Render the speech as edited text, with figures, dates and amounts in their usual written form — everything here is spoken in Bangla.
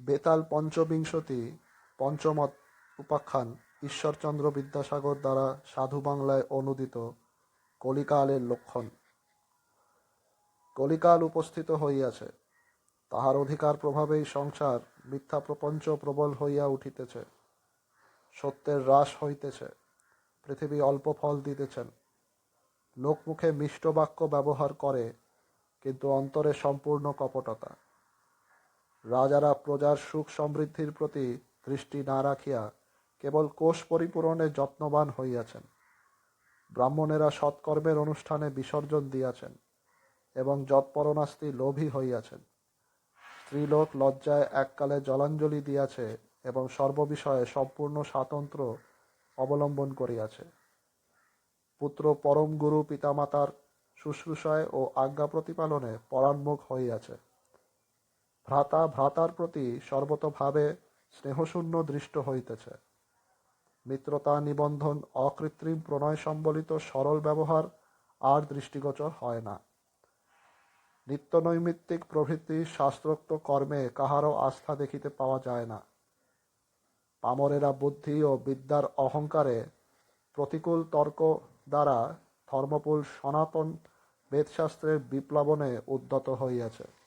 বেতাল পঞ্চবিংশতি পঞ্চমত উপাখ্যান ঈশ্বরচন্দ্র বিদ্যাসাগর দ্বারা সাধু বাংলায় অনুদিত কলিকালের লক্ষণ। কলিকাল উপস্থিত হইয়াছে, তাহার অধিকার প্রভাবেই সংসার মিথ্যা প্রপঞ্চ প্রবল হইয়া উঠিতেছে, সত্যের হ্রাস হইতেছে, পৃথিবী অল্প ফল দিতেছেন, লোকমুখে মিষ্ট বাক্য ব্যবহার করে, কিন্তু অন্তরে সম্পূর্ণ কপটতা। রাজারা প্রজার সুখ সমৃদ্ধির প্রতি দৃষ্টি না রাখিয়া কেবল কোষ পরিপূরণে যত্নবান হইয়াছেন। ব্রাহ্মণেরা সৎকর্মের অনুষ্ঠানে বিসর্জন দিয়াছেন এবং যৎপরনাস্তি লোভী হইয়াছেন। স্ত্রীলোক লজ্জায় এককালে জলাঞ্জলি দিয়াছে এবং সর্ববিষয়ে সম্পূর্ণ স্বাতন্ত্র্য অবলম্বন করিয়াছে। পুত্র পরম গুরু পিতামাতার শুশ্রূষায় ও আজ্ঞা প্রতিপালনে পরান্মুখ হইয়াছে। ভ্রাতা ভ্রাতার প্রতি সর্বতোভাবে স্নেহশূন্য দৃষ্ট হইতেছে। মিত্রতা নিবন্ধন অকৃত্রিম প্রণয় সম্বলিত সরল ব্যবহার আর দৃষ্টিগোচর হয় না। নিত্যনৈমিত্তিক প্রভৃতি শাস্ত্রোক্ত কর্মে কাহারও আস্থা দেখিতে পাওয়া যায় না। পামরেরা বুদ্ধি ও বিদ্যার অহংকারে প্রতিকূল তর্ক দ্বারা ধর্মপুল সনাতন বেদশাস্ত্রের বিপ্লবনে উদ্যত হইয়াছে।